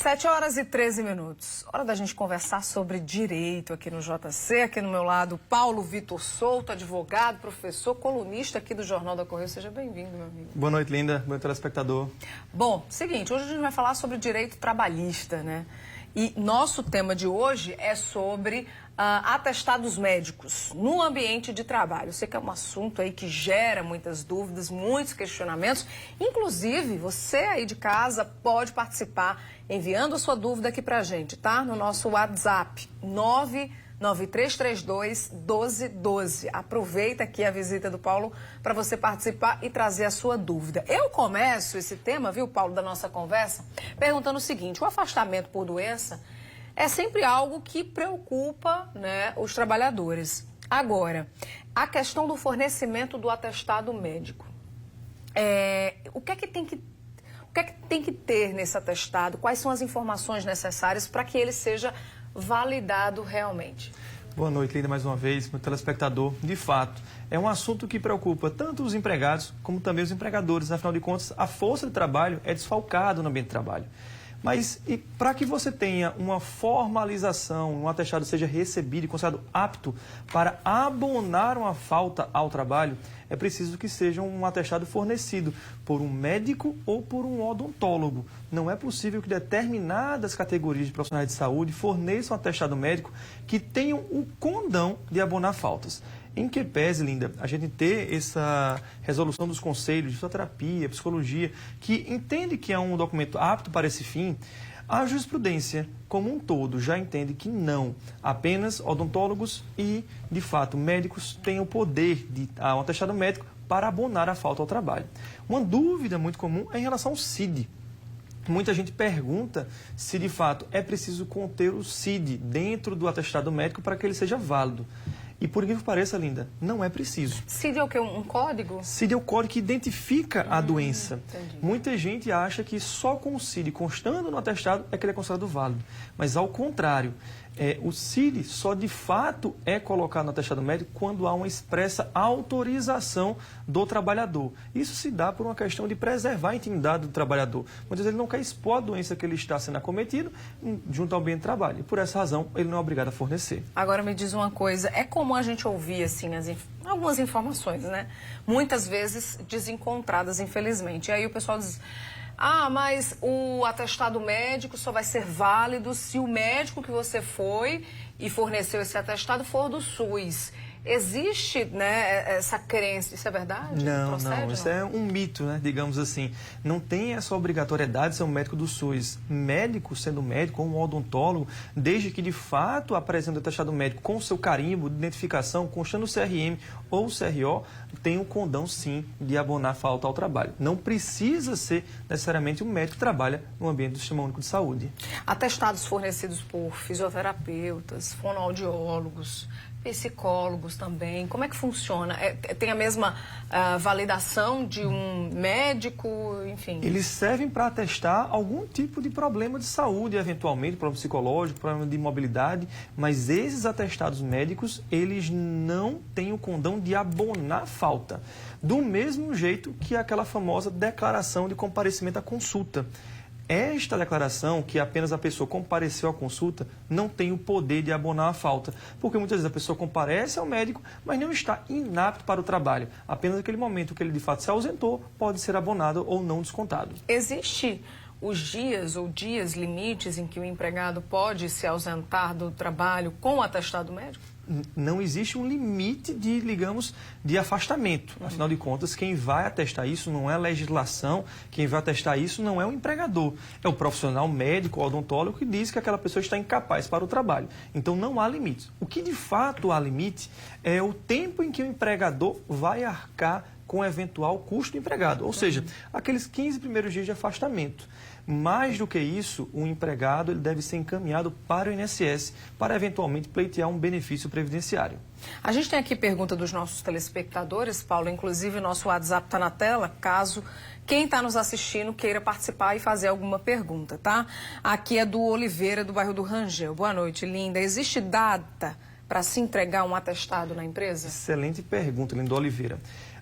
7h13. Hora da gente conversar sobre direito aqui no JC. Aqui no meu lado, Paulo Vitor Souto, advogado, professor, colunista aqui do Jornal da Correio. Seja bem-vindo, meu amigo. Boa noite, Linda. Bom noite, telespectador. Bom, seguinte, hoje a gente vai falar sobre direito trabalhista, né? E nosso tema de hoje é sobre atestados médicos no ambiente de trabalho. Eu sei que é um assunto aí que gera muitas dúvidas, muitos questionamentos. Inclusive, você aí de casa pode participar enviando a sua dúvida aqui pra gente, tá? No nosso WhatsApp, 99332-1212. Aproveita aqui a visita do Paulo para você participar e trazer a sua dúvida. Eu começo esse tema, viu, Paulo, da nossa conversa, perguntando o seguinte: o afastamento por doença é sempre algo que preocupa, né, os trabalhadores. Agora, a questão do fornecimento do atestado médico. O que é que tem que ter nesse atestado? Quais são as informações necessárias para que ele seja validado realmente? Boa noite, Linda, mais uma vez, meu telespectador. De fato, é um assunto que preocupa tanto os empregados como também os empregadores. Afinal de contas, a força de trabalho é desfalcada no ambiente de trabalho. Mas para que você tenha uma formalização, um atestado seja recebido e considerado apto para abonar uma falta ao trabalho, é preciso que seja um atestado fornecido por um médico ou por um odontólogo. Não é possível que determinadas categorias de profissionais de saúde forneçam um atestado médico que tenham o condão de abonar faltas. Em que pese, Linda, a gente ter essa resolução dos conselhos de fisioterapia, psicologia, que entende que é um documento apto para esse fim, a jurisprudência como um todo já entende que não. Apenas odontólogos e, de fato, médicos têm o poder de um atestado médico para abonar a falta ao trabalho. Uma dúvida muito comum é em relação ao CID. Muita gente pergunta se, de fato, é preciso conter o CID dentro do atestado médico para que ele seja válido. E por incrível que pareça, Linda, não é preciso. CID é o quê? Um código? CID é o código que identifica a doença. Entendi. Muita gente acha que só com o CID constando no atestado é que ele é considerado válido. Mas, ao contrário, o CID só de fato é colocado no atestado médico quando há uma expressa autorização do trabalhador. Isso se dá por uma questão de preservar a intimidade do trabalhador. Muitas vezes ele não quer expor a doença que ele está sendo acometido junto ao ambiente de trabalho. E por essa razão, ele não é obrigado a fornecer. Agora me diz uma coisa, é comum a gente ouvir assim, algumas informações, né? Muitas vezes desencontradas, infelizmente. E aí o pessoal diz: ah, mas o atestado médico só vai ser válido se o médico que você foi e forneceu esse atestado for do SUS. Existe, né, essa crença, isso é verdade? Não, isso é um mito, né, digamos assim. Não tem essa obrigatoriedade de ser um médico do SUS. Médico, sendo médico ou um odontólogo, desde que de fato apresente o atestado médico com o seu carimbo de identificação, constando o CRM ou o CRO, tem o condão, sim, de abonar falta ao trabalho. Não precisa ser necessariamente um médico que trabalha no ambiente do Sistema Único de Saúde. Atestados fornecidos por fisioterapeutas, fonoaudiólogos, psicólogos também, como é que funciona? Tem a mesma validação de um médico, enfim? Eles servem para atestar algum tipo de problema de saúde, eventualmente, problema psicológico, problema de mobilidade, mas esses atestados médicos, eles não têm o condão de abonar falta. Do mesmo jeito que aquela famosa declaração de comparecimento à consulta. Esta declaração, que apenas a pessoa compareceu à consulta, não tem o poder de abonar a falta, porque muitas vezes a pessoa comparece ao médico, mas não está inapto para o trabalho. Apenas naquele momento que ele de fato se ausentou, pode ser abonado ou não descontado. Existe os dias ou dias limites em que o empregado pode se ausentar do trabalho com o atestado médico? Não existe um limite de, digamos, de afastamento. Afinal de contas, quem vai atestar isso não é a legislação, quem vai atestar isso não é o empregador. É o profissional médico ou odontólogo que diz que aquela pessoa está incapaz para o trabalho. Então, não há limite. O que, de fato, há limite é o tempo em que o empregador vai arcar com o eventual custo do empregado. Ou seja, aqueles 15 primeiros dias de afastamento. Mais do que isso, o empregado ele deve ser encaminhado para o INSS para eventualmente pleitear um benefício previdenciário. A gente tem aqui pergunta dos nossos telespectadores, Paulo, inclusive o nosso WhatsApp está na tela, caso quem está nos assistindo queira participar e fazer alguma pergunta, tá? Aqui é do Oliveira, do bairro do Rangel. Boa noite, Linda. Existe data para se entregar um atestado na empresa? Excelente pergunta, Linda Oliveira.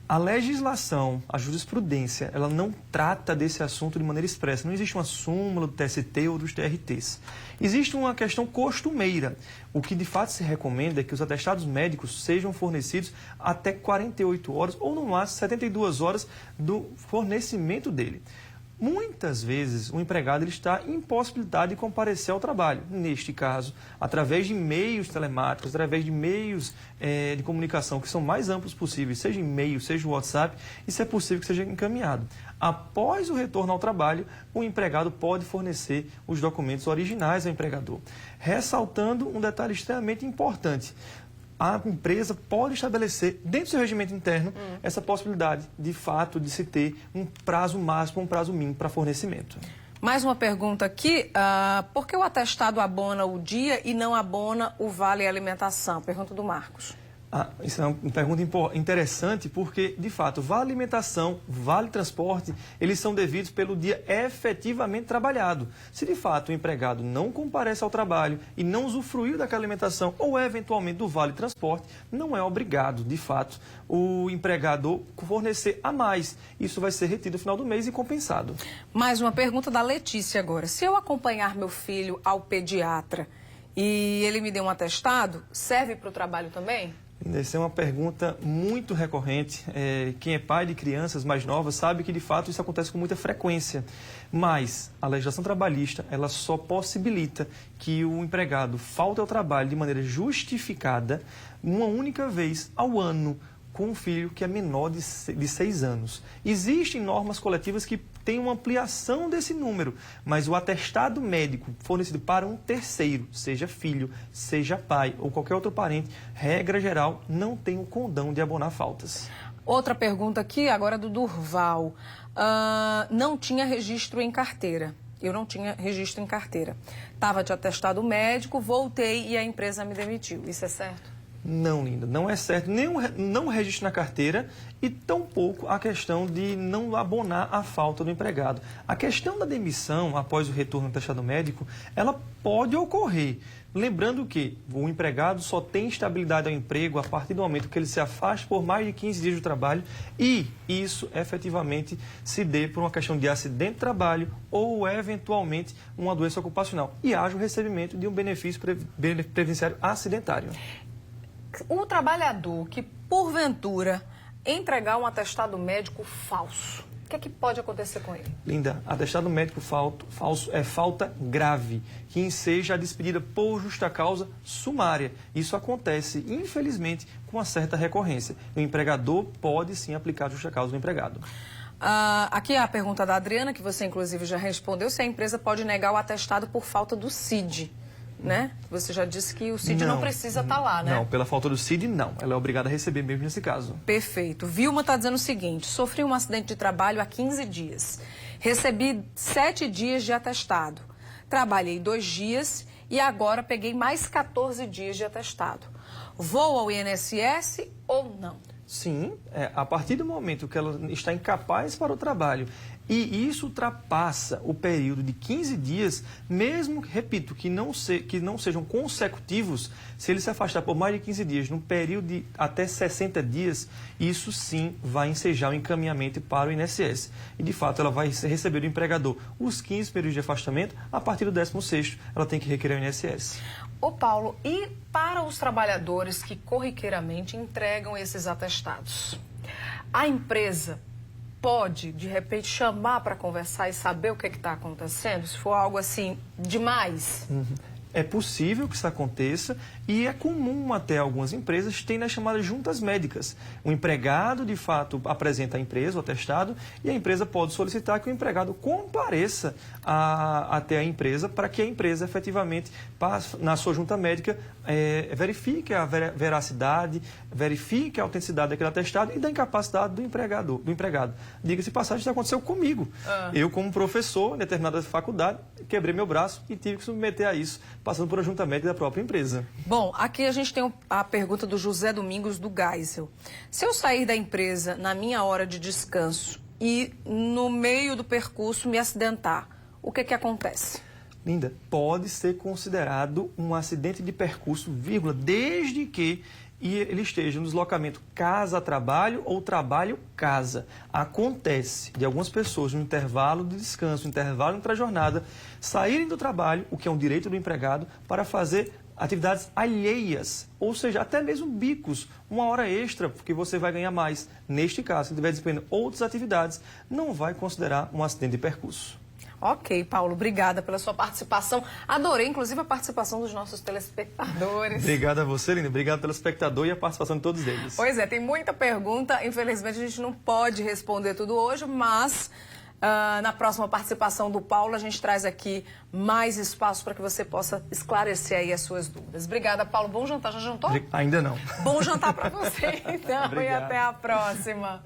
A legislação, a jurisprudência, ela não trata desse assunto de maneira expressa. Não existe uma súmula do TST ou dos TRTs. Existe uma questão costumeira. O que de fato se recomenda é que os atestados médicos sejam fornecidos até 48 horas ou no máximo 72 horas do fornecimento dele. Muitas vezes o empregado ele está impossibilitado de comparecer ao trabalho. Neste caso, através de meios telemáticos, através de meios de comunicação que são mais amplos possíveis, seja e-mail, seja o WhatsApp, isso é possível que seja encaminhado. Após o retorno ao trabalho, o empregado pode fornecer os documentos originais ao empregador. Ressaltando um detalhe extremamente importante. A empresa pode estabelecer, dentro do seu regimento interno, essa possibilidade, de fato, de se ter um prazo máximo, um prazo mínimo para fornecimento. Mais uma pergunta aqui. Por que o atestado abona o dia e não abona o vale alimentação? Pergunta do Marcos. Isso é uma pergunta interessante porque, de fato, vale alimentação, vale transporte, eles são devidos pelo dia efetivamente trabalhado. Se, de fato, o empregado não comparece ao trabalho e não usufruiu daquela alimentação ou, eventualmente, do vale transporte, não é obrigado, de fato, o empregador fornecer a mais. Isso vai ser retido no final do mês e compensado. Mais uma pergunta da Letícia agora. Se eu acompanhar meu filho ao pediatra e ele me deu um atestado, serve para o trabalho também? Essa é uma pergunta muito recorrente. Quem é pai de crianças mais novas sabe que, de fato, isso acontece com muita frequência. Mas a legislação trabalhista, ela só possibilita que o empregado falte ao trabalho de maneira justificada uma única vez ao ano com um filho que é menor de 6 anos. Existem normas coletivas que têm uma ampliação desse número, mas o atestado médico fornecido para um terceiro, seja filho, seja pai ou qualquer outro parente, regra geral, não tem o condão de abonar faltas. Outra pergunta aqui, agora do Durval. Não tinha registro em carteira. Eu não tinha registro em carteira. Estava de atestado médico, voltei e a empresa me demitiu. Isso é certo? Não, Linda, não é certo. Não registro na carteira e tampouco a questão de não abonar a falta do empregado. A questão da demissão após o retorno do atestado médico, ela pode ocorrer. Lembrando que o empregado só tem estabilidade ao emprego a partir do momento que ele se afasta por mais de 15 dias do trabalho e isso efetivamente se dê por uma questão de acidente de trabalho ou eventualmente uma doença ocupacional e haja o recebimento de um benefício previdenciário acidentário. O trabalhador que, porventura, entregar um atestado médico falso, o que é que pode acontecer com ele? Linda, atestado médico falso é falta grave, que enseja a despedida por justa causa sumária. Isso acontece, infelizmente, com uma certa recorrência. O empregador pode, sim, aplicar a justa causa do empregado. Aqui é a pergunta da Adriana, que você, inclusive, já respondeu, se a empresa pode negar o atestado por falta do CID. Né? Você já disse que o CID não precisa estar lá, né? Não, pela falta do CID, não. Ela é obrigada a receber mesmo nesse caso. Perfeito. Vilma está dizendo o seguinte: sofri um acidente de trabalho há 15 dias. Recebi 7 dias de atestado. Trabalhei 2 dias e agora peguei mais 14 dias de atestado. Vou ao INSS ou não? Sim, a partir do momento que ela está incapaz para o trabalho e isso ultrapassa o período de 15 dias, mesmo, repito, que não sejam consecutivos, se ele se afastar por mais de 15 dias, num período de até 60 dias, isso sim vai ensejar o encaminhamento para o INSS. E, de fato, ela vai receber do empregador os 15 períodos de afastamento, a partir do 16º, ela tem que requerer o INSS. Ô Paulo, e para os trabalhadores que corriqueiramente entregam esses atestados? A empresa pode, de repente, chamar para conversar e saber o que está acontecendo? Se for algo assim demais? É possível que isso aconteça e é comum até algumas empresas terem as chamadas juntas médicas. O empregado, de fato, apresenta à empresa o atestado e a empresa pode solicitar que o empregado compareça até a empresa para que a empresa efetivamente, na sua junta médica, verifique a veracidade, verifique a autenticidade daquele atestado e da incapacidade do empregado. Diga-se de passagem, isso aconteceu comigo. Eu, como professor em determinada faculdade, quebrei meu braço e tive que submeter a isso, passando por uma junta médica da própria empresa. Bom, aqui a gente tem a pergunta do José Domingos do Geisel. Se eu sair da empresa na minha hora de descanso e no meio do percurso me acidentar, o que acontece? Linda, pode ser considerado um acidente de percurso, desde que e ele esteja no deslocamento casa-trabalho ou trabalho-casa. Acontece de algumas pessoas, no intervalo de descanso, no intervalo entre a jornada, saírem do trabalho, o que é um direito do empregado, para fazer atividades alheias, ou seja, até mesmo bicos, 1 hora extra, porque você vai ganhar mais. Neste caso, se estiver desempenhando outras atividades, não vai considerar um acidente de percurso. Ok, Paulo, obrigada pela sua participação. Adorei, inclusive, a participação dos nossos telespectadores. Obrigado a você, Lina. Obrigado pelo espectador e a participação de todos eles. Pois é, tem muita pergunta. Infelizmente, a gente não pode responder tudo hoje, mas na próxima participação do Paulo, a gente traz aqui mais espaço para que você possa esclarecer aí as suas dúvidas. Obrigada, Paulo. Bom jantar. Já jantou? Ainda não. Bom jantar para você, então. Obrigado. E até a próxima.